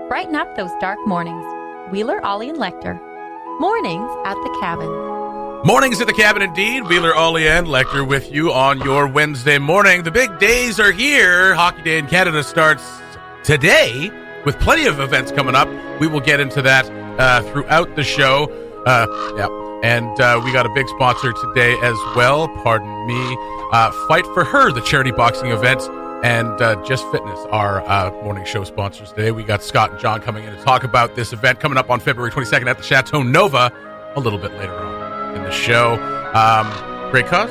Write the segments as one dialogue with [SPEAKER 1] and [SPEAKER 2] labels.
[SPEAKER 1] Brighten up those dark mornings. Wheeler, Ollie, and Lecter. Mornings at the Cabin.
[SPEAKER 2] Mornings at the Cabin, indeed. Wheeler, Ollie, and Lecter with you on your Wednesday morning. The big days are here. Hockey Day in Canada starts today with plenty of events coming up. We will get into that throughout the show. And we got a big sponsor today as well. Pardon me. Fight for Her, the charity boxing event, and Just Fitness, our morning show sponsors today. We got Scott and John coming in to talk about this event coming up on February 22nd at the Chateau Nova a little bit later on in the show. Great cause.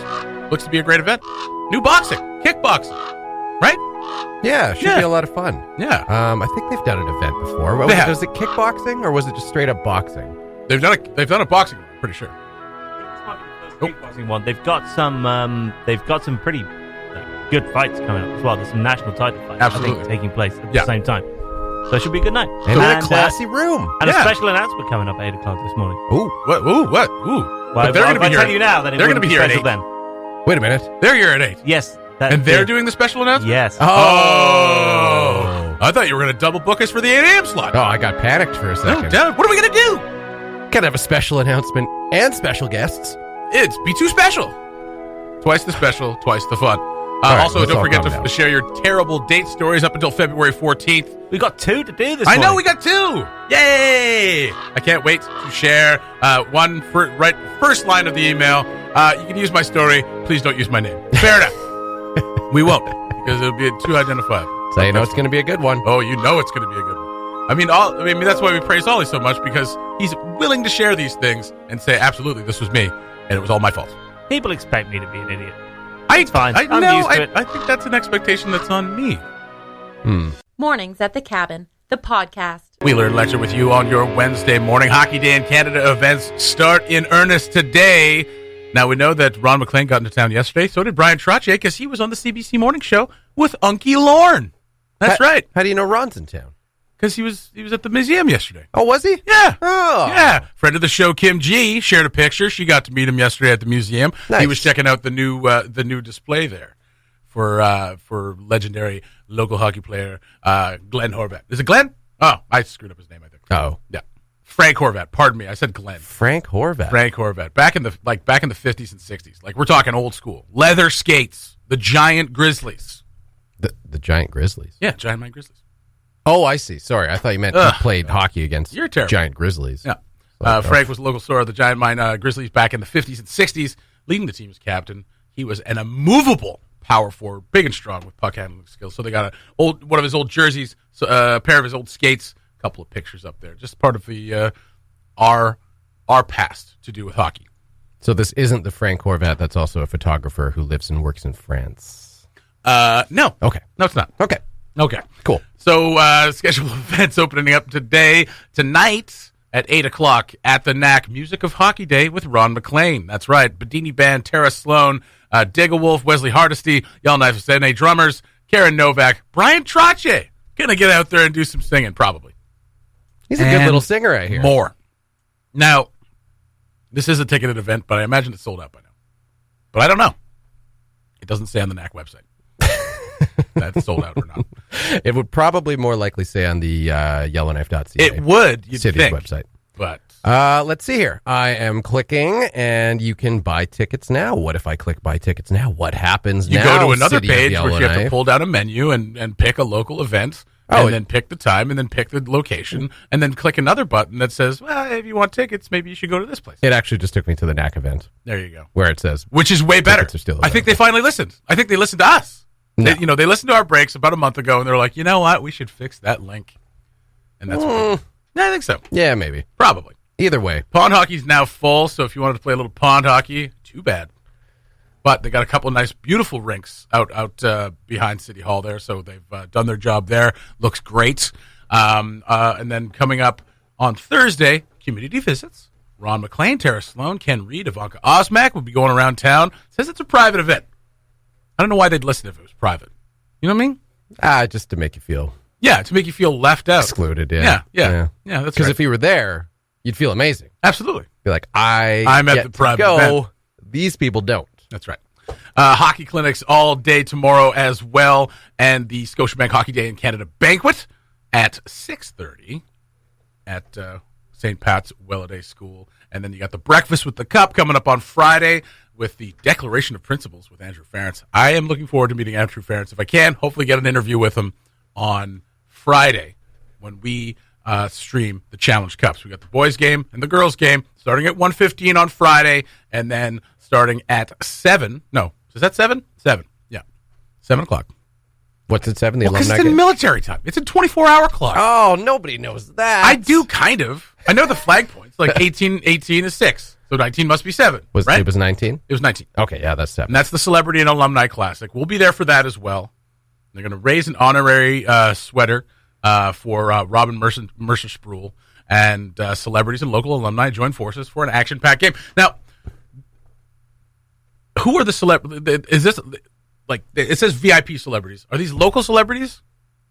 [SPEAKER 2] Looks to be a great event. New boxing, kickboxing, right?
[SPEAKER 3] Yeah, should be a lot of fun.
[SPEAKER 2] Yeah.
[SPEAKER 3] I think they've done an event before. Was it kickboxing or was it just straight up boxing?
[SPEAKER 2] They've done a boxing, I'm pretty sure.
[SPEAKER 4] Kickboxing one. They've got some pretty good fights coming up as well. There's some national title fights,
[SPEAKER 2] Absolutely,
[SPEAKER 4] I think, taking place at the same time. So it should be a good night.
[SPEAKER 3] And in a classy room.
[SPEAKER 4] And a special announcement coming up at 8 o'clock this morning.
[SPEAKER 3] Ooh.
[SPEAKER 2] What? Ooh. Well,
[SPEAKER 4] they're going to be here. I tell you now that it
[SPEAKER 2] they're going to be here at 8.
[SPEAKER 4] Then.
[SPEAKER 3] Wait a minute.
[SPEAKER 2] They're here at 8.
[SPEAKER 4] Yes.
[SPEAKER 2] And they're doing the special announcement?
[SPEAKER 4] Yes.
[SPEAKER 2] Oh. I thought you were going to double book us for the 8 a.m. slot.
[SPEAKER 3] Oh, I got panicked for a second.
[SPEAKER 2] No, what are we going to do?
[SPEAKER 3] Gotta have a special announcement and special guests.
[SPEAKER 2] It's be too special. Twice the special, twice the fun.
[SPEAKER 3] Right,
[SPEAKER 2] also, don't forget
[SPEAKER 3] to
[SPEAKER 2] share your terrible date stories up until February 14th.
[SPEAKER 4] We got 2 to do this
[SPEAKER 2] I know,
[SPEAKER 4] morning.
[SPEAKER 2] we got 2. Yay! I can't wait to share one first line of the email. You can use my story. Please don't use my name. Fair enough. We won't, because it'll be too identifiable.
[SPEAKER 3] So you know it's going to be a good one.
[SPEAKER 2] Oh, you know it's going to be a good one. I mean, that's why we praise Ollie so much, because he's willing to share these things and say, absolutely, this was me, and it was all my fault.
[SPEAKER 4] People expect me to be an idiot.
[SPEAKER 2] It's
[SPEAKER 4] fine. I'm used to it.
[SPEAKER 2] I think that's an expectation that's on me.
[SPEAKER 1] Mornings at the Cabin, the podcast.
[SPEAKER 2] Wheeler and Lecter with you on your Wednesday morning. Hockey Day in Canada events start in earnest today. Now, we know that Ron McLean got into town yesterday. So did Brian Trottier, because he was on the CBC Morning Show with Unky Lorne. That's right.
[SPEAKER 3] How do you know Ron's in town?
[SPEAKER 2] Because he was at the museum yesterday.
[SPEAKER 3] Oh, was he?
[SPEAKER 2] Yeah.
[SPEAKER 3] Oh.
[SPEAKER 2] Yeah. Friend of the show, Kim G, shared a picture. She got to meet him yesterday at the museum.
[SPEAKER 3] Nice.
[SPEAKER 2] He was checking out the new display there for legendary local hockey player Glenn Horvat. Is it Glenn? Oh, I screwed up his name, I think.
[SPEAKER 3] Oh.
[SPEAKER 2] Yeah. Frank Horvat. Pardon me. I said Glenn.
[SPEAKER 3] Frank Horvat.
[SPEAKER 2] Frank Horvat. Back in the 50s and 60s. Like, we're talking old school. Leather skates. The Giant Grizzlies.
[SPEAKER 3] The Giant Grizzlies.
[SPEAKER 2] Yeah, Giant Mine Grizzlies.
[SPEAKER 3] Oh, I see. Sorry, I thought you meant he played hockey against Giant Grizzlies.
[SPEAKER 2] Yeah. Frank was the local star of the Giant Mine Grizzlies back in the 50s and 60s, leading the team as captain. He was an immovable power forward, big and strong with puck handling skills. So they got one of his old jerseys, a pair of his old skates, a couple of pictures up there. Just part of the our past to do with hockey.
[SPEAKER 3] So this isn't the Frank Horvat that's also a photographer who lives and works in France?
[SPEAKER 2] No.
[SPEAKER 3] Okay.
[SPEAKER 2] No, it's not.
[SPEAKER 3] Okay. Cool.
[SPEAKER 2] So scheduled events opening up tonight at 8 o'clock at the NAC Music of Hockey Day with Ron McLean. That's right. Bedini Band, Tara Sloan, Digawolf, Wesley Hardesty, Yellowknife SNA drummers, Karen Novak, Brian Trottier. Gonna get out there and do some singing, probably.
[SPEAKER 3] He's a good little singer, I hear.
[SPEAKER 2] More. Now, this is a ticketed event, but I imagine it's sold out by now. But I don't know. It doesn't say on the NAC website. That's sold out or not.
[SPEAKER 3] It would probably more likely say on the Yellowknife.ca.
[SPEAKER 2] It would, you'd
[SPEAKER 3] city's
[SPEAKER 2] think.
[SPEAKER 3] website.
[SPEAKER 2] But
[SPEAKER 3] let's see here. I am clicking, and you can buy tickets now. What if I click buy tickets now? What happens
[SPEAKER 2] you
[SPEAKER 3] now?
[SPEAKER 2] go to another
[SPEAKER 3] City of
[SPEAKER 2] page where you have to
[SPEAKER 3] Yellowknife?
[SPEAKER 2] pull down a menu and pick a local event, and then pick the time, and then pick the location, and then click another button that says, well, if you want tickets, maybe you should go to this place.
[SPEAKER 3] It actually just took me to the NAC event.
[SPEAKER 2] There you go.
[SPEAKER 3] Where it says,
[SPEAKER 2] which is way better.
[SPEAKER 3] Tickets are still
[SPEAKER 2] I think they finally listened. I think they listened to us.
[SPEAKER 3] No.
[SPEAKER 2] They listened to our breaks about a month ago, and they're like, you know what? We should fix that link. And that's what I think so.
[SPEAKER 3] Yeah, maybe.
[SPEAKER 2] Probably.
[SPEAKER 3] Either way.
[SPEAKER 2] Pond hockey's now full, so if you wanted to play a little pond hockey, too bad. But they got a couple of nice, beautiful rinks out behind City Hall there, so they've done their job there. Looks great. And then coming up on Thursday, community visits. Ron McLean, Tara Sloan, Ken Reed, Ivanka Osmak will be going around town. Says it's a private event. I don't know why they'd listen if it was private. You know what I mean?
[SPEAKER 3] Just to make you feel...
[SPEAKER 2] Yeah, to make you feel left out.
[SPEAKER 3] Excluded, yeah.
[SPEAKER 2] Yeah, that's
[SPEAKER 3] Because
[SPEAKER 2] right.
[SPEAKER 3] if you were there, you'd feel amazing.
[SPEAKER 2] Absolutely.
[SPEAKER 3] Be like, I'm
[SPEAKER 2] at the private event.
[SPEAKER 3] These people don't.
[SPEAKER 2] That's right. Hockey clinics all day tomorrow as well, and the Scotiabank Hockey Day in Canada banquet at 6:30 at St. Pat's Welladay School. And then you got the Breakfast with the Cup coming up on Friday with the Declaration of Principles with Andrew Ferentz. I am looking forward to meeting Andrew Ferentz. If I can, hopefully get an interview with him on Friday when we stream the Challenge Cups. We got the boys game and the girls game starting at 1:15 on Friday, and then starting at 7. No, is that 7? 7. Yeah, 7 o'clock.
[SPEAKER 3] What's at 7? The
[SPEAKER 2] Because
[SPEAKER 3] alumni
[SPEAKER 2] it's in
[SPEAKER 3] game?
[SPEAKER 2] military time. It's a 24-hour clock.
[SPEAKER 3] Oh, nobody knows that.
[SPEAKER 2] I do kind of. I know the flag points. Like 18 is 6, so 19 must be 7. Right?
[SPEAKER 3] It was 19?
[SPEAKER 2] It was 19.
[SPEAKER 3] Okay, yeah, that's 7.
[SPEAKER 2] And that's the Celebrity and Alumni Classic. We'll be there for that as well. They're going to raise an honorary sweater for Robin Mercer Sproul, and celebrities and local alumni join forces for an action-packed game. Now, who are the celebrities? Is this, like, it says VIP celebrities. Are these local celebrities?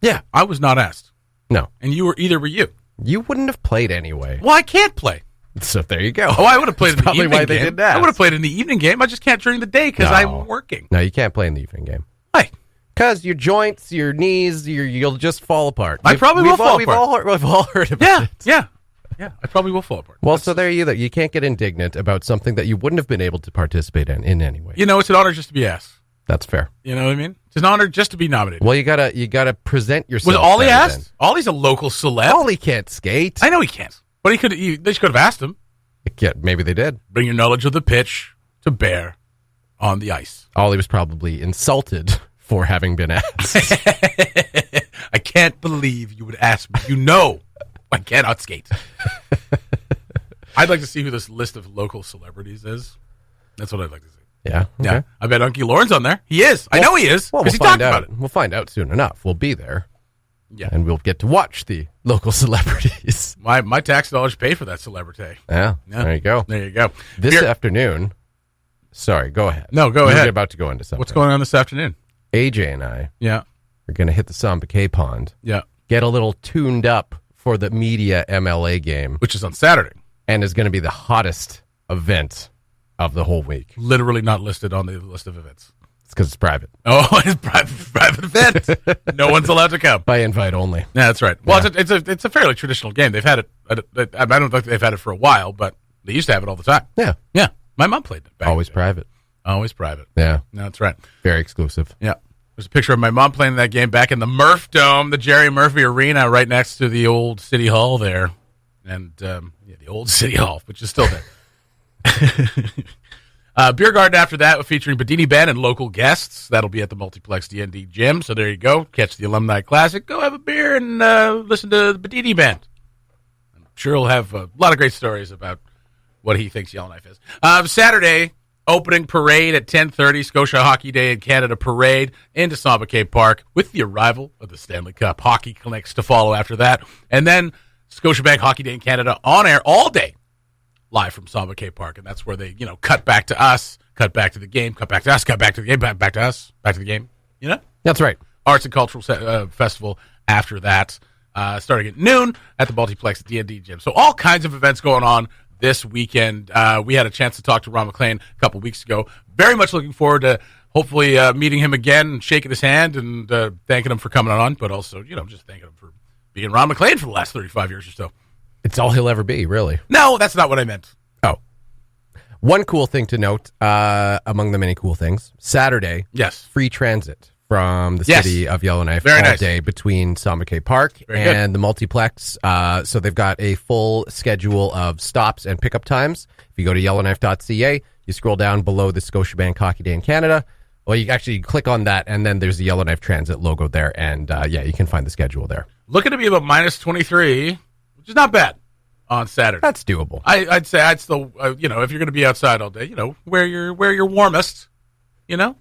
[SPEAKER 3] Yeah.
[SPEAKER 2] I was not asked.
[SPEAKER 3] No.
[SPEAKER 2] And either were you.
[SPEAKER 3] You wouldn't have played anyway.
[SPEAKER 2] Well, I can't play.
[SPEAKER 3] So there you go.
[SPEAKER 2] Oh, I would have played in the
[SPEAKER 3] probably
[SPEAKER 2] evening
[SPEAKER 3] why they
[SPEAKER 2] game.
[SPEAKER 3] didn't ask.
[SPEAKER 2] I would have played in the evening game. I just can't during the day because I'm working.
[SPEAKER 3] No, you can't play in the evening game.
[SPEAKER 2] Why?
[SPEAKER 3] Because your joints, your knees, you'll just fall apart.
[SPEAKER 2] I probably will fall
[SPEAKER 3] apart. We've all heard about it.
[SPEAKER 2] Yeah. I probably will fall apart.
[SPEAKER 3] Well, so there you can't get indignant about something that you wouldn't have been able to participate in anyway.
[SPEAKER 2] You know, it's an honor just to be asked.
[SPEAKER 3] That's fair.
[SPEAKER 2] You know what I mean? It's an honor just to be nominated.
[SPEAKER 3] Well, you gotta present yourself.
[SPEAKER 2] Was Ollie
[SPEAKER 3] better
[SPEAKER 2] asked? Ollie's a local celeb.
[SPEAKER 3] Ollie can't skate.
[SPEAKER 2] I know he can't, but they could have asked him.
[SPEAKER 3] Yeah, maybe they did.
[SPEAKER 2] Bring your knowledge of the pitch to bear on the ice.
[SPEAKER 3] Ollie was probably insulted for having been asked.
[SPEAKER 2] I can't believe you would ask me. You know, I cannot skate. I'd like to see who this list of local celebrities is. That's what I'd like to see.
[SPEAKER 3] Yeah. Okay.
[SPEAKER 2] Yeah. I bet Unky Lauren's on there. He is. I know he is.
[SPEAKER 3] Well,
[SPEAKER 2] Because he
[SPEAKER 3] we'll
[SPEAKER 2] talked
[SPEAKER 3] find out.
[SPEAKER 2] about it.
[SPEAKER 3] We'll find out soon enough. We'll be there.
[SPEAKER 2] Yeah.
[SPEAKER 3] And we'll get to watch the local celebrities.
[SPEAKER 2] My tax dollars pay for that celebrity.
[SPEAKER 3] Yeah. There you go.
[SPEAKER 2] There you go.
[SPEAKER 3] This afternoon. Sorry, go ahead.
[SPEAKER 2] No, go ahead.
[SPEAKER 3] You're about to go into something.
[SPEAKER 2] What's going on this afternoon?
[SPEAKER 3] AJ and I
[SPEAKER 2] Yeah.
[SPEAKER 3] are going to hit the Samba K pond.
[SPEAKER 2] Yeah.
[SPEAKER 3] Get a little tuned up for the media MLA game,
[SPEAKER 2] Which is on Saturday.
[SPEAKER 3] and is going to be the hottest event of the whole week.
[SPEAKER 2] Literally not listed on the list of events.
[SPEAKER 3] It's because it's private.
[SPEAKER 2] Oh, it's private event. No one's allowed to come.
[SPEAKER 3] By invite only.
[SPEAKER 2] Yeah, that's right. Well,
[SPEAKER 3] Yeah.
[SPEAKER 2] it's a fairly traditional game. They've had it. I don't think they've had it for a while, but they used to have it all the time.
[SPEAKER 3] Yeah.
[SPEAKER 2] Yeah, my mom played it. Back
[SPEAKER 3] Always
[SPEAKER 2] in the day.
[SPEAKER 3] private.
[SPEAKER 2] Always private.
[SPEAKER 3] Yeah.
[SPEAKER 2] No, that's right.
[SPEAKER 3] Very exclusive.
[SPEAKER 2] Yeah. There's a picture of my mom playing that game back in the Murph Dome, the Jerry Murphy Arena, right next to the old City Hall there, and the old City Hall, which is still there. Beer garden after that, featuring Bedini Band and local guests. That'll be at the Multiplex D&D Gym. So there you go. Catch the Alumni Classic. Go have a beer and listen to the Bedini Band. I'm sure he'll have a lot of great stories about what he thinks Yellowknife is. Saturday, opening parade at 10:30. Scotia Hockey Day in Canada parade into Samba K Park with the arrival of the Stanley Cup hockey clinics to follow after that. And then Scotiabank Hockey Day in Canada on air all day. Live from Samba K Park, and that's where they, cut back to us, cut back to the game, cut back to us, cut back to the game, back to us, back to the game.
[SPEAKER 3] That's right.
[SPEAKER 2] Arts and Cultural Festival after that, starting at noon at the Multiplex D&D Gym. So all kinds of events going on this weekend. We had a chance to talk to Ron McLean a couple weeks ago. Very much looking forward to hopefully meeting him again and shaking his hand and thanking him for coming on, but also, just thanking him for being Ron McLean for the last 35 years or so.
[SPEAKER 3] It's all he'll ever be, really.
[SPEAKER 2] No, that's not what I meant.
[SPEAKER 3] Oh. One cool thing to note, among the many cool things, Saturday,
[SPEAKER 2] Yes.
[SPEAKER 3] free transit from the
[SPEAKER 2] Yes.
[SPEAKER 3] city of Yellowknife
[SPEAKER 2] Very
[SPEAKER 3] all
[SPEAKER 2] nice.
[SPEAKER 3] day between Samba K Park
[SPEAKER 2] Very good.
[SPEAKER 3] and the Multiplex. So they've got a full schedule of stops and pickup times. If you go to yellowknife.ca, you scroll down below the Scotiabank Hockey Day in Canada. Well, you actually click on that, and then there's the Yellowknife Transit logo there, and you can find the schedule there.
[SPEAKER 2] Looking to be about minus 23, which is not bad on Saturday.
[SPEAKER 3] That's doable.
[SPEAKER 2] I'd say I'd still, if you're going to be outside all day, wear your warmest,
[SPEAKER 3] Yeah.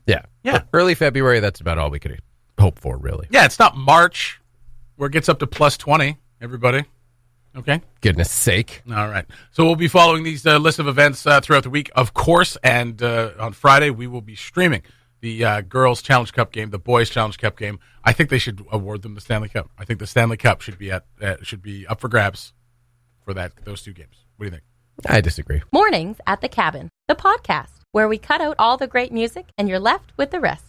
[SPEAKER 2] Yeah.
[SPEAKER 3] Early February, that's about all we could hope for, really.
[SPEAKER 2] Yeah, it's not March where it gets up to plus 20, everybody. Okay?
[SPEAKER 3] Goodness sake.
[SPEAKER 2] All right. So we'll be following these list of events throughout the week, of course, and on Friday we will be streaming the Girls Challenge Cup game, the Boys Challenge Cup game. I think they should award them the Stanley Cup. I think the Stanley Cup should be up for grabs for those two games. What do you think?
[SPEAKER 3] I disagree.
[SPEAKER 1] Mornings at the Cabin, the podcast, where we cut out all the great music and you're left with the rest.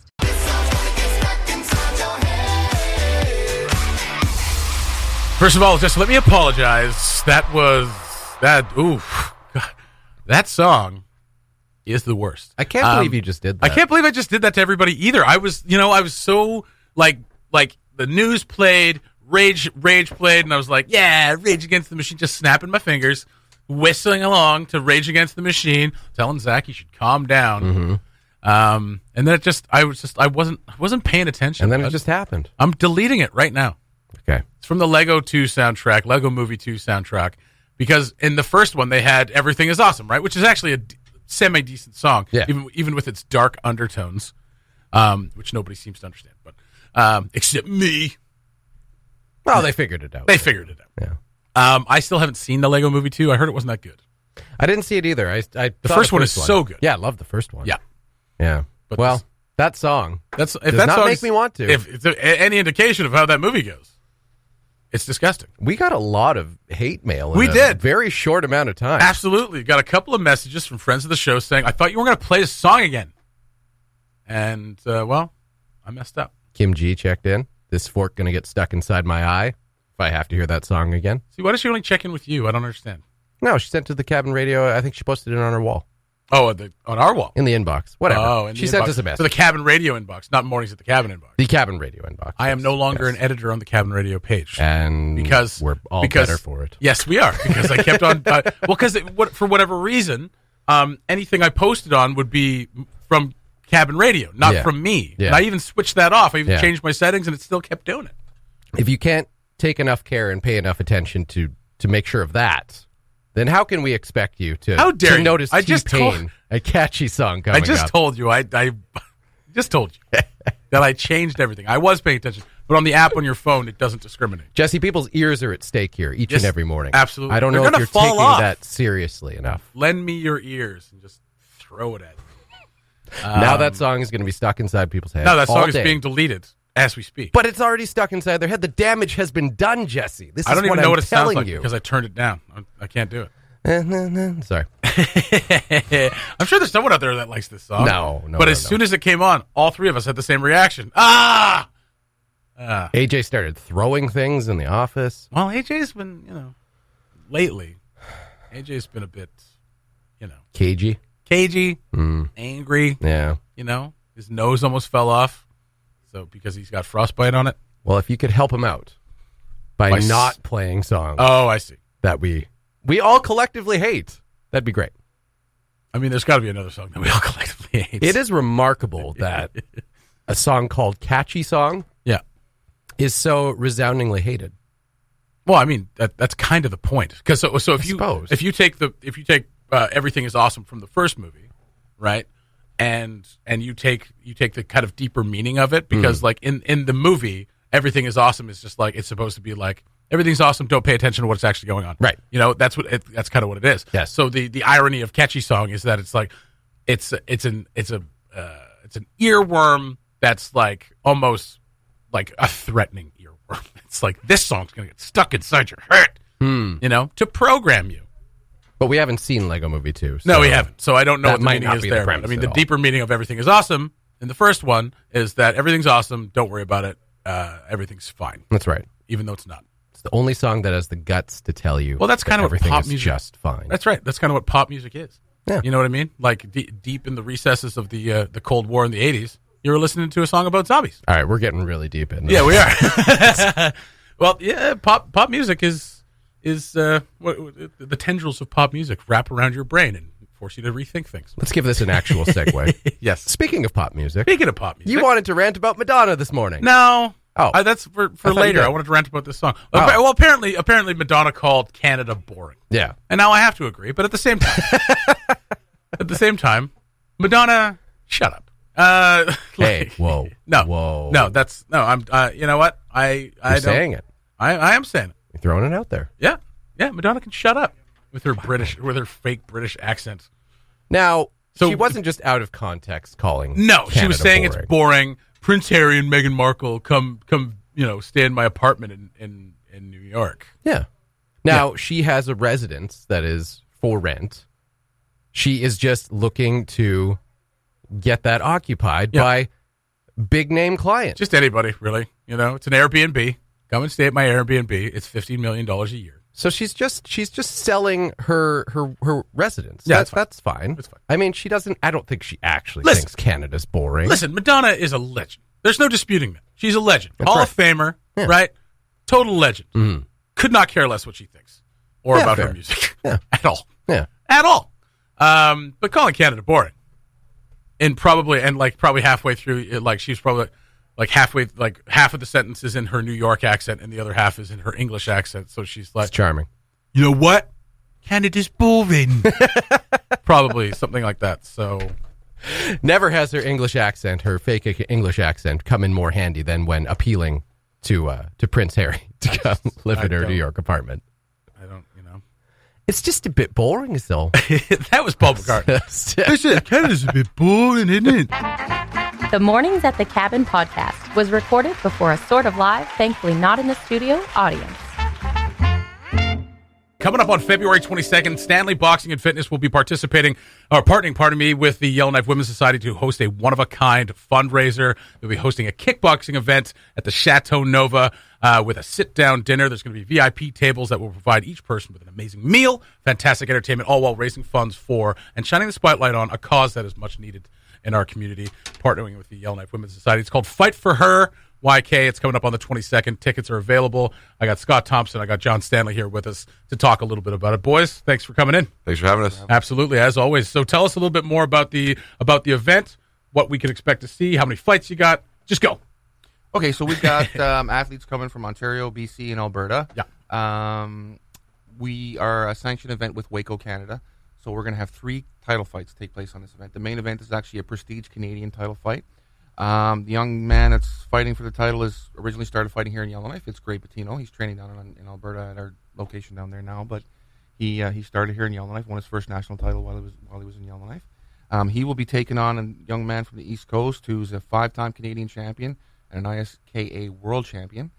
[SPEAKER 2] First of all, just let me apologize. That song is the worst.
[SPEAKER 3] I can't believe you just did that.
[SPEAKER 2] I can't believe I just did that to everybody either. I was so like the news played, Rage played, and I was like, yeah, Rage Against the Machine, just snapping my fingers, whistling along to Rage Against the Machine, telling Zach he should calm down.
[SPEAKER 3] Mm-hmm.
[SPEAKER 2] And then I wasn't paying attention.
[SPEAKER 3] And then it just happened.
[SPEAKER 2] I'm deleting it right now.
[SPEAKER 3] Okay.
[SPEAKER 2] It's from the Lego 2 soundtrack, Lego Movie 2 soundtrack, because in the first one they had Everything Is Awesome, right? Which is actually a semi-decent song, even with its dark undertones, which nobody seems to understand, but except me.
[SPEAKER 3] Well, they figured it out.
[SPEAKER 2] Yeah. I still haven't seen the Lego Movie 2. I heard it wasn't that good.
[SPEAKER 3] I didn't see it either.
[SPEAKER 2] The first one is so good.
[SPEAKER 3] Yeah, I love the first one.
[SPEAKER 2] Yeah.
[SPEAKER 3] But that song
[SPEAKER 2] does
[SPEAKER 3] not
[SPEAKER 2] song
[SPEAKER 3] make me want to.
[SPEAKER 2] If it's any indication of how that movie goes, it's disgusting.
[SPEAKER 3] We got a lot of hate mail in
[SPEAKER 2] We did.
[SPEAKER 3] very short amount of time.
[SPEAKER 2] Absolutely. Got a couple of messages from friends of the show saying, I thought you were going to play this song again. And, I messed up.
[SPEAKER 3] Kim G checked in. This fork going to get stuck inside my eye if I have to hear that song again.
[SPEAKER 2] See, why does she only check in with you? I don't understand.
[SPEAKER 3] No, she sent to the cabin radio. I think she posted it on her wall.
[SPEAKER 2] Oh, on our wall?
[SPEAKER 3] In the inbox. Whatever.
[SPEAKER 2] Oh,
[SPEAKER 3] she sent us a message.
[SPEAKER 2] To the cabin radio inbox, not Mornings at the Cabin inbox.
[SPEAKER 3] The cabin radio inbox.
[SPEAKER 2] I am no longer an editor on the cabin radio page.
[SPEAKER 3] And
[SPEAKER 2] because
[SPEAKER 3] we're all better for it.
[SPEAKER 2] Yes, we are. Because I kept on... for whatever reason, anything I posted on would be from cabin radio, not from me.
[SPEAKER 3] Yeah.
[SPEAKER 2] And I even switched that off. I even changed my settings, and it still kept doing it.
[SPEAKER 3] If you can't take enough care and pay enough attention to make sure of that, then how can we expect you to, notice T-Pain, a catchy song coming up?
[SPEAKER 2] Told you. I just told you that I changed everything. I was paying attention. But on the app on your phone, it doesn't discriminate.
[SPEAKER 3] Jesse, people's ears are at stake here each and every morning.
[SPEAKER 2] Absolutely.
[SPEAKER 3] I don't know if you're taking that seriously enough.
[SPEAKER 2] Lend me your ears and just throw it at me.
[SPEAKER 3] Now that song is going to be stuck inside people's heads.
[SPEAKER 2] No, that song is being deleted as we speak.
[SPEAKER 3] But it's already stuck inside their head. The damage has been done, Jesse.
[SPEAKER 2] I don't even know what it sounds like because I turned it down. I can't do it.
[SPEAKER 3] Sorry.
[SPEAKER 2] I'm sure there's someone out there that likes this song.
[SPEAKER 3] No.
[SPEAKER 2] But as soon as it came on, all three of us had the same reaction.
[SPEAKER 3] AJ started throwing things in the office.
[SPEAKER 2] Well, AJ's been, lately, AJ's been a bit,
[SPEAKER 3] cagey,
[SPEAKER 2] angry.
[SPEAKER 3] Yeah.
[SPEAKER 2] His nose almost fell off. So because he's got frostbite on it.
[SPEAKER 3] Well, if you could help him out by not playing songs.
[SPEAKER 2] Oh, I see.
[SPEAKER 3] That we all collectively hate. That'd be great.
[SPEAKER 2] I mean, there's got to be another song that we all collectively hate.
[SPEAKER 3] It is remarkable that a song called Catchy Song is so resoundingly hated.
[SPEAKER 2] Well, I mean, that's kind of the point. Because so if you take Everything Is Awesome from the first movie, right? And you take the kind of deeper meaning of it because like in the movie, Everything Is Awesome is just like it's supposed to be like everything's awesome. Don't pay attention to what's actually going on.
[SPEAKER 3] Right.
[SPEAKER 2] That's kind of what it is.
[SPEAKER 3] Yes.
[SPEAKER 2] So the irony of Catchy Song is that it's like it's an earworm that's like almost like a threatening earworm. It's like this song's gonna get stuck inside your head. To program you.
[SPEAKER 3] But we haven't seen Lego Movie 2.
[SPEAKER 2] No, we haven't. So I don't know what the meaning is there.
[SPEAKER 3] I mean,
[SPEAKER 2] the deeper meaning of Everything Is Awesome in the first one is that everything's awesome. Don't worry about it. Everything's fine.
[SPEAKER 3] That's right.
[SPEAKER 2] Even though it's not.
[SPEAKER 3] It's the only song that has the guts to tell you.
[SPEAKER 2] Well, that's kind of what pop music is.
[SPEAKER 3] Just fine.
[SPEAKER 2] That's right. That's kind of what pop music is.
[SPEAKER 3] Yeah.
[SPEAKER 2] You know what I mean? Like deep in the recesses of the Cold War in the 80s, you were listening to a song about zombies.
[SPEAKER 3] All right, we're getting really deep in this.
[SPEAKER 2] Yeah, we are. Well, yeah, pop music is the tendrils of pop music wrap around your brain and force you to rethink things.
[SPEAKER 3] Let's give this an actual segue.
[SPEAKER 2] Yes.
[SPEAKER 3] Speaking of pop music.
[SPEAKER 2] You
[SPEAKER 3] wanted to rant about Madonna this morning.
[SPEAKER 2] No.
[SPEAKER 3] Oh.
[SPEAKER 2] That's for later. I wanted to rant about this song. Well, apparently Madonna called Canada boring.
[SPEAKER 3] Yeah.
[SPEAKER 2] And now I have to agree, but at the same time, Madonna, shut up.
[SPEAKER 3] Hey, whoa.
[SPEAKER 2] No.
[SPEAKER 3] Whoa.
[SPEAKER 2] No, I'm you know what?
[SPEAKER 3] You're saying it.
[SPEAKER 2] I am saying it.
[SPEAKER 3] You're throwing it out there.
[SPEAKER 2] Yeah. Yeah, Madonna can shut up with her fake British accent.
[SPEAKER 3] Now, she wasn't just out of context calling
[SPEAKER 2] No, she was saying
[SPEAKER 3] boring.
[SPEAKER 2] It's boring. Prince Harry and Meghan Markle come stay in my apartment in New York.
[SPEAKER 3] Yeah. Now, she has a residence that is for rent. She is just looking to get that occupied by big name clients.
[SPEAKER 2] Just anybody, really. It's an Airbnb. Come and stay at my Airbnb. It's $15 million a year.
[SPEAKER 3] So she's just selling her residence.
[SPEAKER 2] Yeah,
[SPEAKER 3] that's fine.
[SPEAKER 2] That's fine.
[SPEAKER 3] I mean, she doesn't. I don't think she actually
[SPEAKER 2] Listen.
[SPEAKER 3] thinks Canada's boring.
[SPEAKER 2] Listen, Madonna is a legend. There's no disputing that. She's a legend.
[SPEAKER 3] That's
[SPEAKER 2] Hall
[SPEAKER 3] right.
[SPEAKER 2] of Famer,
[SPEAKER 3] Yeah.
[SPEAKER 2] right? Total legend.
[SPEAKER 3] Mhm.
[SPEAKER 2] Could not care less what she thinks or
[SPEAKER 3] Yeah,
[SPEAKER 2] about
[SPEAKER 3] fair.
[SPEAKER 2] her music
[SPEAKER 3] Yeah.
[SPEAKER 2] at all.
[SPEAKER 3] Yeah.
[SPEAKER 2] At all. But calling Canada boring, and probably halfway through, like she's probably like halfway, like half of the sentence is in her New York accent and the other half is in her English accent. So she's like,
[SPEAKER 3] It's charming.
[SPEAKER 2] you know what? Canada's boring. Probably something like that. So
[SPEAKER 3] Never has her English accent, her fake English accent, come in more handy than when appealing to Prince Harry to come live in her New York apartment.
[SPEAKER 2] I don't, you know.
[SPEAKER 3] It's just a bit boring, though.
[SPEAKER 2] That was Paul McCartney. I said Canada's a bit boring, isn't it?
[SPEAKER 1] The Mornings at the Cabin podcast was recorded before a sort of live, thankfully not in the studio, audience.
[SPEAKER 2] Coming up on February 22nd, Stanley Boxing and Fitness will be partnering with the Yellowknife Women's Society to host a one-of-a-kind fundraiser. They'll be hosting a kickboxing event at the Chateau Nova with a sit-down dinner. There's going to be VIP tables that will provide each person with an amazing meal, fantastic entertainment, all while raising funds for and shining the spotlight on a cause that is much needed in our community, partnering with the Yellowknife Women's Society. It's called Fight for Her. YK. It's coming up on the 22nd. Tickets are available. I got Scott Thompson. I got John Stanley here with us to talk a little bit about it. Boys, thanks for coming in.
[SPEAKER 5] Thanks for having us.
[SPEAKER 2] Absolutely, as always. So tell us a little bit more about the event, what we can expect to see, how many fights you got. Just go.
[SPEAKER 6] Okay, so we've got athletes coming from Ontario, BC, and Alberta.
[SPEAKER 2] Yeah.
[SPEAKER 6] We are a sanctioned event with Waco, Canada. So we're going to have 3 title fights take place on this event. The main event is actually a prestige Canadian title fight. The young man that's fighting for the title is originally started fighting here in Yellowknife. It's Gray Patino. He's training down in Alberta at our location down there now, but he started here in Yellowknife, won his first national title while he was in Yellowknife. He will be taking on a young man from the East Coast who's a 5-time Canadian champion and an ISKA world champion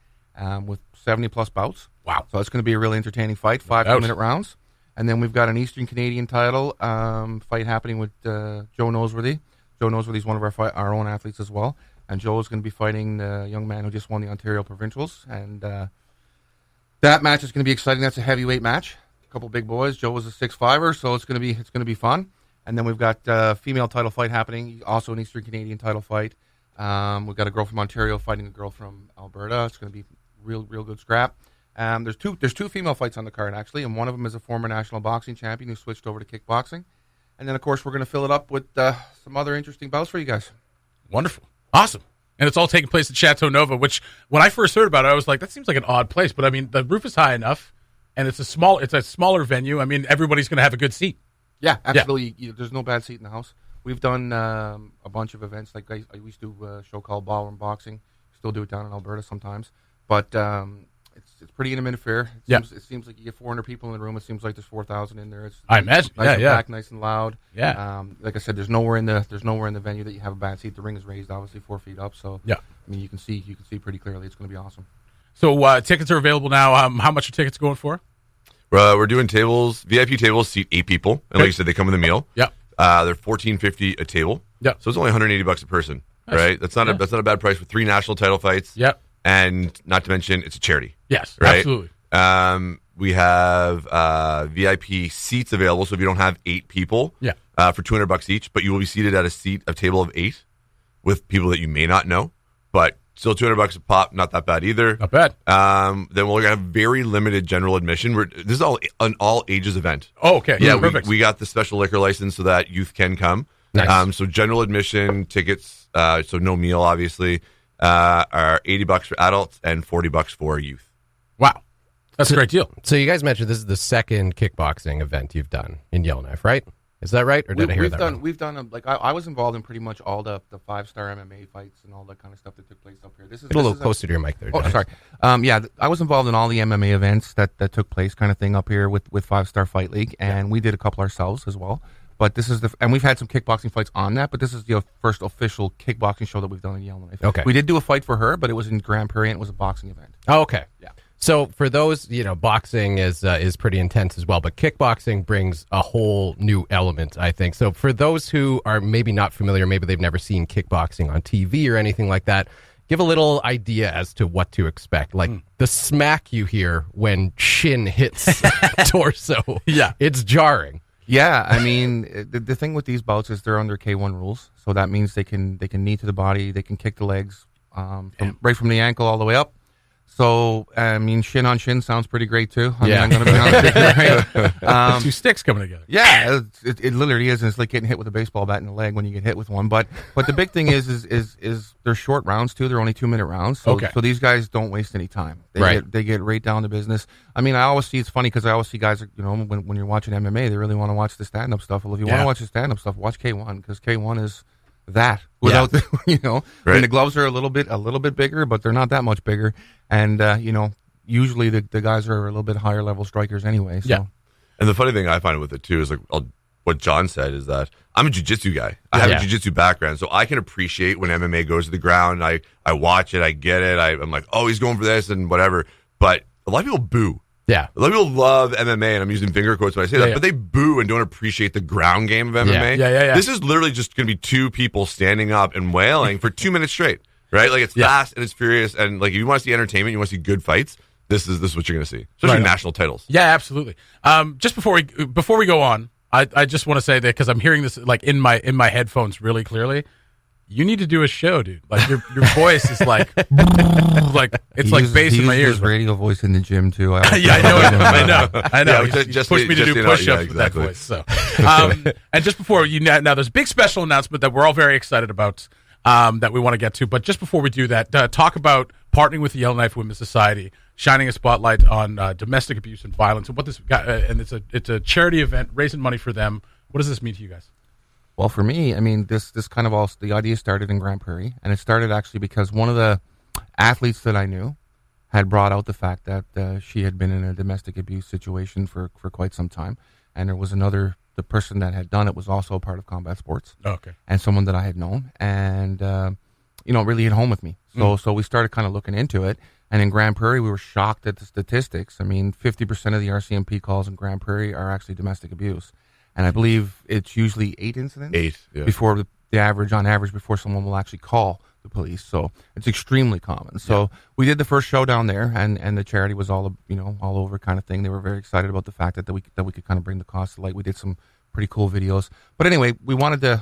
[SPEAKER 6] with 70-plus bouts.
[SPEAKER 2] Wow.
[SPEAKER 6] So it's going to be a really entertaining fight, 5 2-minute rounds. And then we've got an Eastern Canadian title fight happening with Joe Noseworthy. Joe Noseworthy's one of our own athletes as well. And Joe is going to be fighting the young man who just won the Ontario Provincials. And that match is going to be exciting. That's a heavyweight match. A couple big boys. Joe was a 6'5", so it's going to be fun. And then we've got a female title fight happening, also an Eastern Canadian title fight. We've got a girl from Ontario fighting a girl from Alberta. It's going to be real good scrap. There's two female fights on the card, actually, and one of them is a former national boxing champion who switched over to kickboxing. And then, of course, we're going to fill it up with some other interesting bouts for you guys.
[SPEAKER 2] Wonderful. Awesome. And it's all taking place at Chateau Nova, which when I first heard about it, I was like, that seems like an odd place. But, I mean, the roof is high enough, and it's a smaller venue. I mean, everybody's going to have a good seat.
[SPEAKER 6] Yeah, absolutely. Yeah. There's no bad seat in the house. We've done a bunch of events. Like I used to do a show called Ballroom Boxing. Still do it down in Alberta sometimes. But it's pretty intimate affair. It seems like you get 400 people in the room. It seems like there's 4,000 in there. It's
[SPEAKER 2] I imagine.
[SPEAKER 6] Nice and packed, nice and loud.
[SPEAKER 2] Yeah.
[SPEAKER 6] Like I said, there's nowhere in the venue that you have a bad seat. The ring is raised, obviously 4 feet up. So
[SPEAKER 2] yeah,
[SPEAKER 6] I mean you can see pretty clearly. It's going to be awesome.
[SPEAKER 2] So tickets are available now. How much are tickets going for?
[SPEAKER 5] We're doing tables. VIP tables seat 8 people, and like you said, they come with a meal.
[SPEAKER 2] Yeah.
[SPEAKER 5] They're $14.50 a table.
[SPEAKER 2] Yeah.
[SPEAKER 5] So it's only $180 a person.
[SPEAKER 2] Nice.
[SPEAKER 5] Right. That's not a bad price for 3 national title fights.
[SPEAKER 2] Yeah.
[SPEAKER 5] And not to mention, it's a charity.
[SPEAKER 2] Yes.
[SPEAKER 5] Right?
[SPEAKER 2] Absolutely.
[SPEAKER 5] We have VIP seats available, so if you don't have 8 people, for $200 each, but you will be seated at a table of 8 with people that you may not know, but still $200 a pop, not that bad either.
[SPEAKER 2] Not bad.
[SPEAKER 5] Then we're gonna have very limited general admission. This is all an all ages event.
[SPEAKER 2] Oh, okay.
[SPEAKER 5] Yeah,
[SPEAKER 2] perfect.
[SPEAKER 5] we got the special liquor license so that youth can come.
[SPEAKER 3] Nice.
[SPEAKER 5] So general admission tickets, so no meal obviously, are $80 for adults and $40 for youth.
[SPEAKER 2] Wow. That's a great deal.
[SPEAKER 3] So you guys mentioned this is the second kickboxing event you've done in Yellowknife, right? Is that right, or did I hear that wrong?
[SPEAKER 6] We've done I was involved in pretty much all the 5-star MMA fights and all that kind of stuff that took place up here. Get
[SPEAKER 3] a little closer to your mic there.
[SPEAKER 6] Oh,
[SPEAKER 3] John.
[SPEAKER 6] sorry. I was involved in all the MMA events that took place, kind of thing up here with 5-Star Fight League, and we did a couple ourselves as well. But this is and we've had some kickboxing fights on that, but this is the first official kickboxing show that we've done in Yellowknife.
[SPEAKER 3] Okay.
[SPEAKER 6] We did do a fight for her, but it was in Grand Prairie and it was a boxing event.
[SPEAKER 3] Oh, okay.
[SPEAKER 6] Yeah.
[SPEAKER 3] So for those, boxing is pretty intense as well, but kickboxing brings a whole new element, I think. So for those who are maybe not familiar, maybe they've never seen kickboxing on TV or anything like that, give a little idea as to what to expect. Like the smack you hear when shin hits torso.
[SPEAKER 2] Yeah.
[SPEAKER 3] It's jarring.
[SPEAKER 6] Yeah, I mean, the thing with these bouts is they're under K1 rules, so that means they can knee to the body, they can kick the legs, right from the ankle all the way up. So, I mean, shin on shin sounds pretty great too. I mean, I'm going to be honest with you, right?
[SPEAKER 2] Two sticks coming together.
[SPEAKER 6] Yeah, it literally is. And it's like getting hit with a baseball bat in the leg when you get hit with one. But the big thing is they're short rounds too. They're only 2-minute rounds. So, so these guys don't waste any time. They get right down to business. I mean, I always see, it's funny because I always see guys, you know, when you're watching MMA, they really want to watch the stand-up stuff. Well, if you want to watch the stand-up stuff, watch K1 because K1 is that without the, you know, I mean, the gloves are a little bit bigger, but they're not that much bigger. And, you know, usually the guys are a little bit higher level strikers anyway. So.
[SPEAKER 5] Yeah. And the funny thing I find with it too is like what John said is that I'm a jiu-jitsu guy. I have a jiu-jitsu background, so I can appreciate when MMA goes to the ground. I watch it. I get it. I'm like, oh, he's going for this and whatever. But a lot of people boo.
[SPEAKER 3] Yeah.
[SPEAKER 5] A lot of people love MMA, and I'm using finger quotes when I say that, but they boo and don't appreciate the ground game of MMA.
[SPEAKER 2] Yeah.
[SPEAKER 5] This is literally just going to be two people standing up and wailing for 2 minutes straight, right? Like, it's fast and it's furious, and like, if you want to see entertainment, you want to see good fights, this is what you're going to see, especially national titles.
[SPEAKER 2] Yeah, absolutely. Just before we go on, I just want to say that because I'm hearing this like in my headphones really clearly. You need to do a show, dude. Like your voice is like it's like bass in my ears.
[SPEAKER 6] His radio voice in the gym too.
[SPEAKER 2] I know.
[SPEAKER 5] Yeah,
[SPEAKER 2] just pushed me to do push-ups with that voice. So, and just before now, there's a big special announcement that we're all very excited about that we want to get to. But just before we do that, talk about partnering with the Yellowknife Women's Society, shining a spotlight on domestic abuse and violence, and what this and it's a charity event raising money for them. What does this mean to you guys?
[SPEAKER 6] Well, for me, I mean, this kind of all, the idea started in Grand Prairie, and it started actually because one of the athletes that I knew had brought out the fact that she had been in a domestic abuse situation for quite some time, and there was the person that had done it was also a part of combat sports, and someone that I had known, and you know, really hit home with me. So we started kind of looking into it, and in Grand Prairie, we were shocked at the statistics. I mean, 50% of the RCMP calls in Grand Prairie are actually domestic abuse. And I believe it's usually 8 incidents before the average, on average, before someone will actually call the police. So it's extremely common. So we did the first show down there, and the charity was all over kind of thing. They were very excited about the fact that we could kind of bring the cost to light. We did some pretty cool videos. But anyway, we wanted to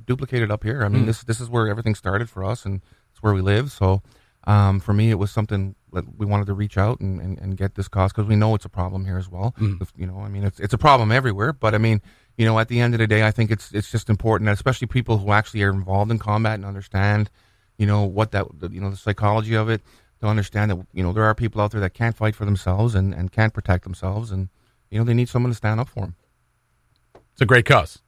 [SPEAKER 6] duplicate it up here. I mean, this is where everything started for us, and it's where we live. So for me, it was something that we wanted to reach out and get this cause because we know it's a problem here as well. You know, I mean, it's a problem everywhere, but I mean, you know, at the end of the day, I think it's just important, that especially people who actually are involved in combat and understand, you know, what the psychology of it, to understand that, you know, there are people out there that can't fight for themselves and can't protect themselves, and, you know, they need someone to stand up for them.
[SPEAKER 2] It's a great cause.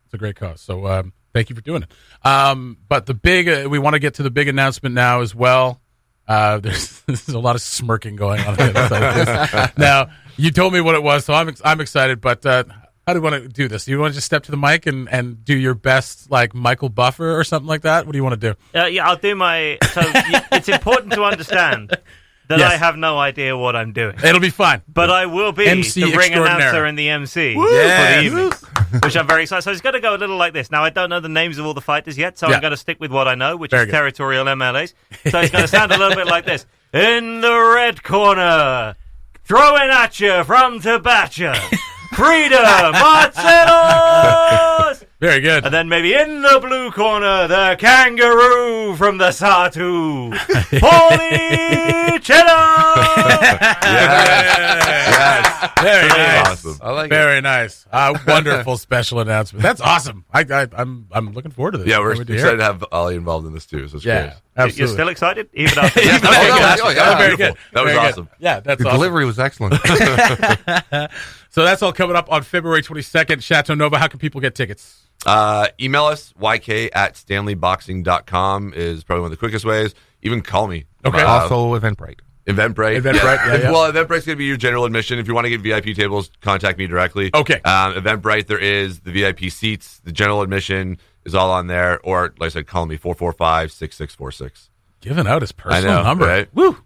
[SPEAKER 2] So thank you for doing it. But the big, we want to get to the big announcement now as well. There's a lot of smirking going on the other side of this. Now, you told me what it was, so I'm excited. But how do you want to do this? Do you want to just step to the mic and do your best, like Michael Buffer or something like that? What do you want to do?
[SPEAKER 4] Yeah, I'll do my. So it's important to understand that I have no idea what I'm doing.
[SPEAKER 2] It'll be fine.
[SPEAKER 4] But I will be
[SPEAKER 2] MC
[SPEAKER 4] the ring announcer and the MC for the evening, which I'm very excited. So it's going to go a little like this. Now, I don't know the names of all the fighters yet, so I'm going to stick with what I know, which is territorial MLAs. So it's going to sound a little bit like this. In the red corner, throwing at you from Tabacha, Frida Marcelos!
[SPEAKER 2] Very good.
[SPEAKER 4] And then maybe in the blue corner, the kangaroo from the Satu, Paulie Cheddar!
[SPEAKER 2] Yes. Very nice.
[SPEAKER 5] Awesome.
[SPEAKER 6] I like
[SPEAKER 2] Very nice. Wonderful special announcement. That's awesome. I'm looking forward to this.
[SPEAKER 5] Yeah, we're excited to have Ollie involved in this too, so it's great.
[SPEAKER 2] Absolutely.
[SPEAKER 4] You're still excited? Even after
[SPEAKER 2] Very good.
[SPEAKER 5] That was awesome.
[SPEAKER 2] Yeah, that's
[SPEAKER 6] The
[SPEAKER 2] awesome.
[SPEAKER 6] delivery was excellent.
[SPEAKER 2] So that's all coming up on February 22nd. Chateau Nova, how can people get tickets?
[SPEAKER 5] Email us, yk@stanleyboxing.com is probably one of the quickest ways. Even call me.
[SPEAKER 2] Okay.
[SPEAKER 6] Also, Eventbrite.
[SPEAKER 2] Eventbrite, yeah.
[SPEAKER 5] Well, Eventbrite's going to be your general admission. If you want to get VIP tables, contact me directly.
[SPEAKER 2] Okay.
[SPEAKER 5] Eventbrite, there is the VIP seats. The general admission is all on there. Or, like I said, call me 445-6646.
[SPEAKER 2] Giving out his personal number.
[SPEAKER 5] Right?
[SPEAKER 2] Woo!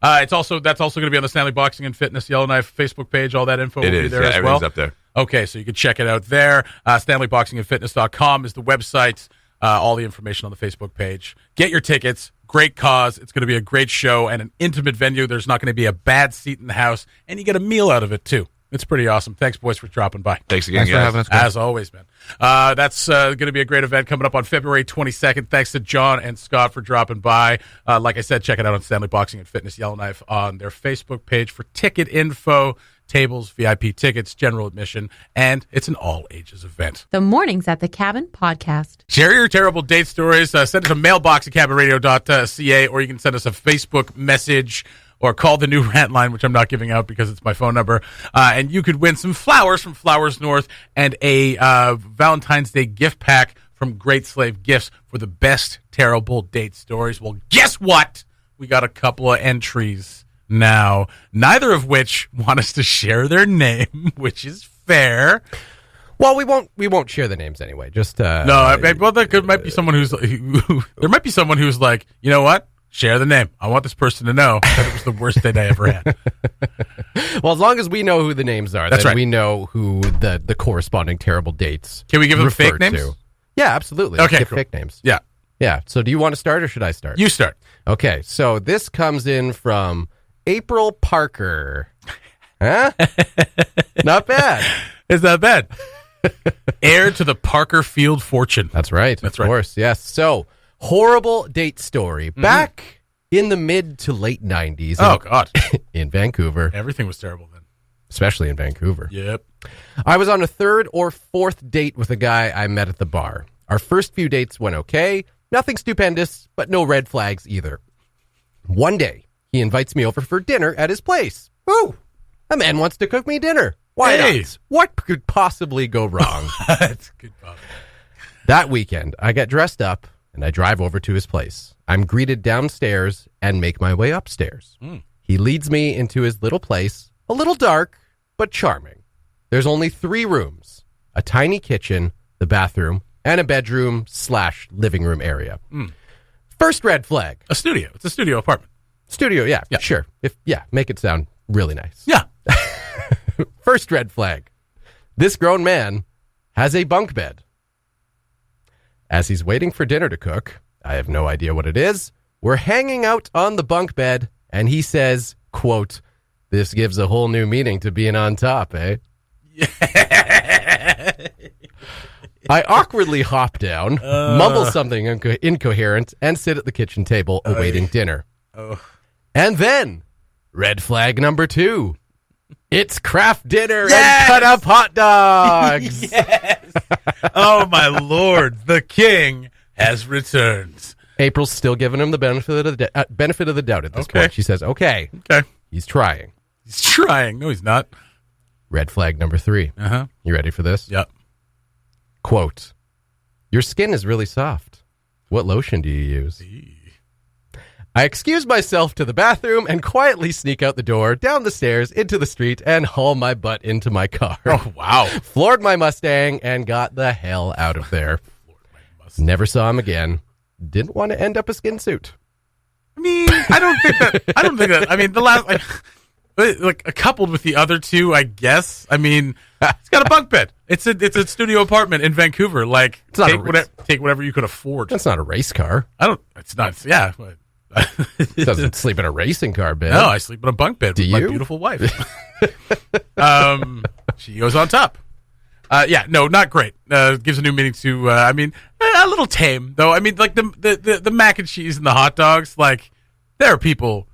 [SPEAKER 2] That's also going to be on the Stanley Boxing and Fitness Yellowknife Facebook page. All that info will be there as well.
[SPEAKER 5] Everything's up there.
[SPEAKER 2] Okay, so you can check it out there. StanleyBoxingandFitness.com is the website. all the information on the Facebook page. Get your tickets. Great cause. It's going to be a great show and an intimate venue. There's not going to be a bad seat in the house, and you get a meal out of it, too. It's pretty awesome. Thanks, boys, for dropping by.
[SPEAKER 5] Thanks again, guys.
[SPEAKER 6] For having us, guys.
[SPEAKER 2] As always, man. That's going to be a great event coming up on February 22nd. Thanks to John and Scott for dropping by. Like I said, check it out on Stanley Boxing and Fitness Yellowknife on their Facebook page for ticket info, tables, VIP tickets, general admission, and it's an all-ages event.
[SPEAKER 1] The Mornings at the Cabin podcast.
[SPEAKER 2] Share your terrible date stories. Send us a mailbox at cabinradio.ca, or you can send us a Facebook message or call the new rant line, which I'm not giving out because it's my phone number. And you could win some flowers from Flowers North and a Valentine's Day gift pack from Great Slave Gifts for the best terrible date stories. Well, guess what? We got a couple of entries now, neither of which want us to share their name, which is fair.
[SPEAKER 3] Well, we won't share the names anyway. Just
[SPEAKER 2] no. Well, there might be someone there might be someone who's like, you know what? Share the name. I want this person to know that it was the worst date I ever had.
[SPEAKER 3] Well, as long as we know who the names are,
[SPEAKER 2] that's
[SPEAKER 3] then
[SPEAKER 2] right.
[SPEAKER 3] We know who the corresponding terrible dates.
[SPEAKER 2] Can we give them fake
[SPEAKER 3] to.
[SPEAKER 2] names?
[SPEAKER 3] Yeah, absolutely.
[SPEAKER 2] Okay,
[SPEAKER 3] Give
[SPEAKER 2] cool.
[SPEAKER 3] fake names.
[SPEAKER 2] Yeah.
[SPEAKER 3] Yeah. So do you want to start or should I start?
[SPEAKER 2] You start.
[SPEAKER 3] Okay. So this comes in from April Parker. Huh? Not bad.
[SPEAKER 2] It's not bad. Heir to the Parker Field fortune.
[SPEAKER 3] That's right.
[SPEAKER 2] That's
[SPEAKER 3] of
[SPEAKER 2] right.
[SPEAKER 3] course. Yes. So horrible date story. Back in the mid to late 90s.
[SPEAKER 2] Oh, God.
[SPEAKER 3] In Vancouver.
[SPEAKER 2] Everything was terrible then.
[SPEAKER 3] Especially in Vancouver.
[SPEAKER 2] Yep.
[SPEAKER 3] I was on a third or fourth date with a guy I met at the bar. Our first few dates went okay. Nothing stupendous, but no red flags either. One day, he invites me over for dinner at his place. Ooh, a man wants to cook me dinner. Why not? What could possibly go wrong?
[SPEAKER 2] That's good. Bob.
[SPEAKER 3] That weekend, I get dressed up and I drive over to his place. I'm greeted downstairs and make my way upstairs. He leads me into his little place, a little dark, but charming. There's only 3 rooms, a tiny kitchen, the bathroom, and a bedroom/living room area. First red flag.
[SPEAKER 2] A studio. It's a studio apartment.
[SPEAKER 3] Studio, yeah, sure. Make it sound really nice.
[SPEAKER 2] Yeah.
[SPEAKER 3] First red flag. This grown man has a bunk bed. As he's waiting for dinner to cook, I have no idea what it is. We're hanging out on the bunk bed, and he says, quote, "This gives a whole new meaning to being on top, eh?" I awkwardly hop down, mumble something incoherent, and sit at the kitchen table awaiting dinner. And then, red flag number 2. It's craft dinner and cut up hot dogs.
[SPEAKER 2] Yes. Oh, my Lord. The king has returned.
[SPEAKER 3] April's still giving him the benefit of the doubt at this point. She says, okay. He's trying.
[SPEAKER 2] He's trying. No, he's not.
[SPEAKER 3] Red flag number 3. You ready for this?
[SPEAKER 2] Yep.
[SPEAKER 3] Quote, "Your skin is really soft. What lotion do you use?" I excuse myself to the bathroom and quietly sneak out the door, down the stairs, into the street, and haul my butt into my car.
[SPEAKER 2] Oh, wow.
[SPEAKER 3] Floored my Mustang and got the hell out of there. Never saw him again. Didn't want to end up a skin suit.
[SPEAKER 2] I mean, I don't think that. I mean, the last, coupled with the other 2, I guess. I mean, it's got a bunk bed. It's a studio apartment in Vancouver. Like, take whatever you could afford.
[SPEAKER 3] That's not a race car.
[SPEAKER 2] It's not. Yeah. But,
[SPEAKER 3] doesn't sleep in a racing car bed.
[SPEAKER 2] No, I sleep in a bunk bed with my beautiful wife. She goes on top. No, not great. Gives a new meaning to. I mean, a little tame though. I mean, like the mac and cheese and the hot dogs. Like, there are people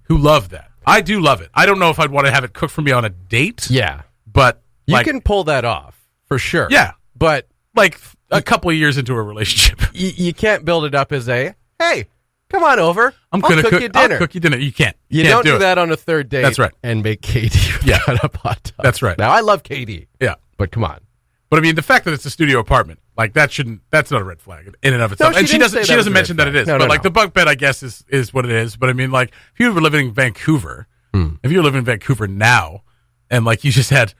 [SPEAKER 2] who love that. I do love it. I don't know if I'd want to have it cooked for me on a date.
[SPEAKER 3] Yeah,
[SPEAKER 2] but
[SPEAKER 3] you can pull that off for sure.
[SPEAKER 2] Yeah,
[SPEAKER 3] but
[SPEAKER 2] like a couple of years into a relationship,
[SPEAKER 3] you can't build it up as a hey. Come on over.
[SPEAKER 2] I'll cook
[SPEAKER 3] you dinner.
[SPEAKER 2] I'll cook you dinner. You can't.
[SPEAKER 3] You don't do that on a third date.
[SPEAKER 2] That's right.
[SPEAKER 3] And make Katie cut up hot dogs.
[SPEAKER 2] That's right.
[SPEAKER 3] Now, I love Katie.
[SPEAKER 2] Yeah.
[SPEAKER 3] But come on.
[SPEAKER 2] But I mean, the fact that it's a studio apartment, like that's not a red flag in and of itself.
[SPEAKER 3] No,
[SPEAKER 2] and she doesn't mention that it is. But the bunk bed, I guess, is what it is. But I mean, like, if you were living in Vancouver, if you were living in Vancouver now, and like you just had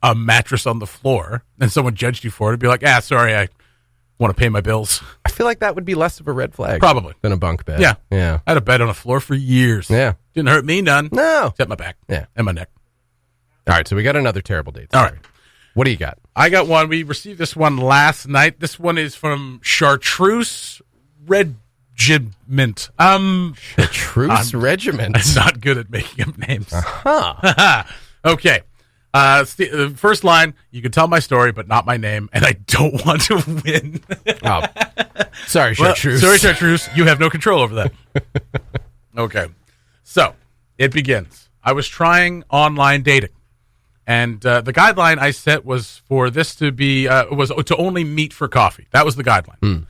[SPEAKER 2] a mattress on the floor, and someone judged you for it, it'd be like, sorry, I want to pay my bills.
[SPEAKER 3] I feel like that would be less of a red flag.
[SPEAKER 2] Probably.
[SPEAKER 3] Than a bunk bed.
[SPEAKER 2] Yeah.
[SPEAKER 3] Yeah.
[SPEAKER 2] I had a bed on the floor for years.
[SPEAKER 3] Yeah.
[SPEAKER 2] Didn't hurt me none.
[SPEAKER 3] No.
[SPEAKER 2] Except my back.
[SPEAKER 3] Yeah.
[SPEAKER 2] And my neck.
[SPEAKER 3] All right, so we got another terrible date.
[SPEAKER 2] All right.
[SPEAKER 3] What do you got?
[SPEAKER 2] I got one. We received this one last night. This one is from Chartreuse Regiment.
[SPEAKER 3] Chartreuse Regiment.
[SPEAKER 2] I'm not good at making up names.
[SPEAKER 3] Huh.
[SPEAKER 2] Okay. The first line, you can tell my story, but not my name, and I don't want to win.
[SPEAKER 3] Oh. Sorry, Chartreuse.
[SPEAKER 2] Sorry, Chartreuse. You have no control over that. Okay. So, it begins. I was trying online dating, and the guideline I set was for this to be, was to only meet for coffee. That was the guideline.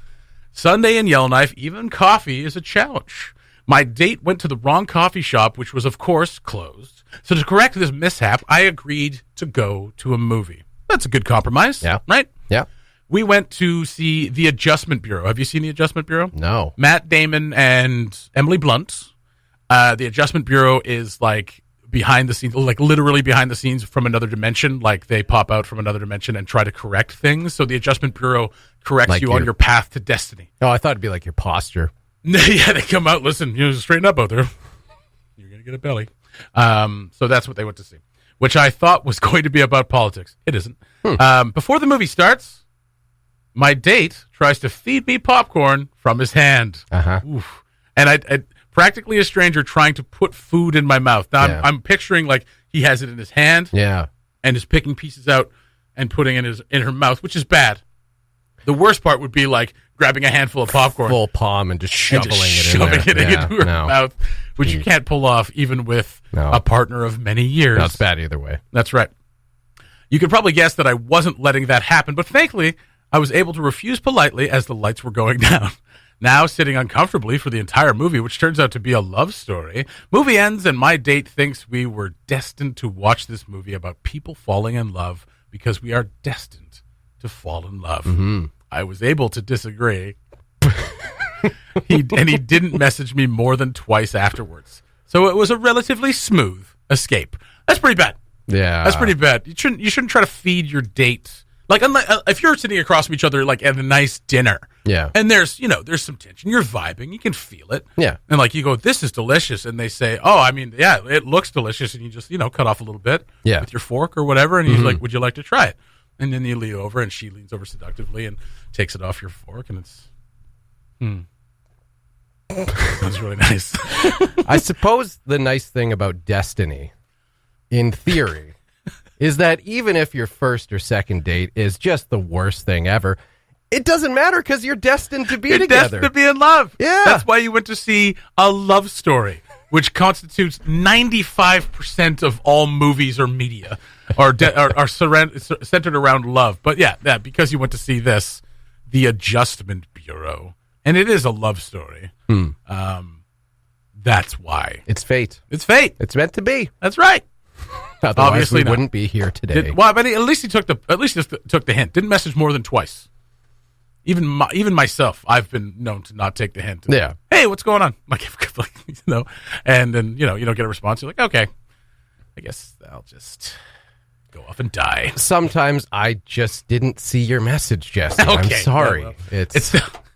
[SPEAKER 2] Sunday in Yellowknife, even coffee is a challenge. My date went to the wrong coffee shop, which was, of course, closed. So to correct this mishap, I agreed to go to a movie. That's a good compromise, right?
[SPEAKER 3] Yeah.
[SPEAKER 2] We went to see The Adjustment Bureau. Have you seen The Adjustment Bureau?
[SPEAKER 3] No.
[SPEAKER 2] Matt Damon and Emily Blunt. The Adjustment Bureau is like behind the scenes, like literally behind the scenes from another dimension. Like they pop out from another dimension and try to correct things. So The Adjustment Bureau corrects like you on your path to destiny.
[SPEAKER 3] Oh, I thought it'd be like your posture.
[SPEAKER 2] Yeah, they come out, listen, straighten up out there. You're going to get a belly. So that's what they went to see, which I thought was going to be about politics. It isn't. Before the movie starts, my date tries to feed me popcorn from his hand. Oof. And I practically a stranger trying to put food in my mouth. Now I'm picturing like he has it in his hand and is picking pieces out and putting in her mouth, which is bad. The worst part would be like grabbing a handful of popcorn,
[SPEAKER 3] full palm, and just shoving
[SPEAKER 2] it into her mouth, which you can't pull off even with a partner of many years.
[SPEAKER 3] That's bad either way.
[SPEAKER 2] That's right. You could probably guess that I wasn't letting that happen, but thankfully, I was able to refuse politely as the lights were going down. Now sitting uncomfortably for the entire movie, which turns out to be a love story. Movie ends and my date thinks we were destined to watch this movie about people falling in love because we are destined to fall in love. Mm-hmm. I was able to disagree. He didn't message me more than twice afterwards. So it was a relatively smooth escape. That's pretty bad.
[SPEAKER 3] Yeah.
[SPEAKER 2] That's pretty bad. You shouldn't try to feed your date. Like, if you're sitting across from each other, like, at a nice dinner.
[SPEAKER 3] Yeah.
[SPEAKER 2] And there's some tension. You're vibing. You can feel it.
[SPEAKER 3] Yeah.
[SPEAKER 2] And, like, you go, this is delicious. And they say, oh, I mean, yeah, it looks delicious. And you just, cut off a little bit with your fork or whatever. And he's like, would you like to try it? And then you lean over, and she leans over seductively and takes it off your fork, and it's, Sounds really nice.
[SPEAKER 3] I suppose the nice thing about destiny, in theory, is that even if your first or second date is just the worst thing ever, it doesn't matter because you're destined to be together.
[SPEAKER 2] You're destined to be in love.
[SPEAKER 3] Yeah.
[SPEAKER 2] That's why you went to see a love story, which constitutes 95% of all movies or media are centered around love. But yeah, because you went to see this, The Adjustment Bureau, and it is a love story. That's why.
[SPEAKER 3] It's fate.
[SPEAKER 2] It's fate.
[SPEAKER 3] It's meant to be.
[SPEAKER 2] That's right.
[SPEAKER 3] Otherwise,
[SPEAKER 2] obviously
[SPEAKER 3] we wouldn't be here today.
[SPEAKER 2] But at least he took the hint. Didn't message more than twice. Even myself, I've been known to not take the hint.
[SPEAKER 3] Yeah.
[SPEAKER 2] Hey, what's going on? And then you don't get a response. You're like, okay, I guess I'll just go off and die.
[SPEAKER 3] Sometimes I just didn't see your message, Jesse.
[SPEAKER 2] Okay.
[SPEAKER 3] I'm sorry.
[SPEAKER 2] Well,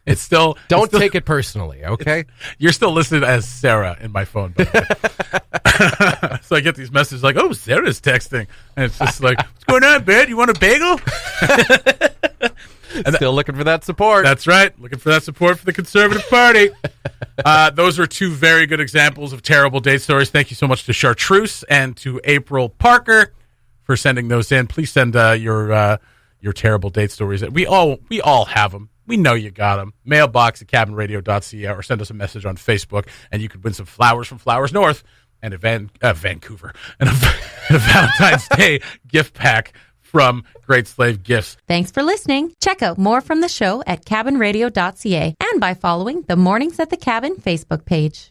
[SPEAKER 2] it's still
[SPEAKER 3] don't take it personally, okay?
[SPEAKER 2] You're still listed as Sarah in my phone. So I get these messages like, oh, Sarah's texting. And it's just like, what's going on, babe? You want a bagel?
[SPEAKER 3] Still looking for that support.
[SPEAKER 2] That's right. Looking for that support for the Conservative Party. Those are two very good examples of terrible date stories. Thank you so much to Chartreuse and to April Parker for sending those in. Please send your terrible date stories. We all have them. We know you got them. Mailbox at cabinradio.ca or send us a message on Facebook, and you could win some flowers from Flowers North and a Vancouver and a Valentine's Day gift pack from Great Slave Gifts.
[SPEAKER 1] Thanks for listening. Check out more from the show at cabinradio.ca and by following the Mornings at the Cabin Facebook page.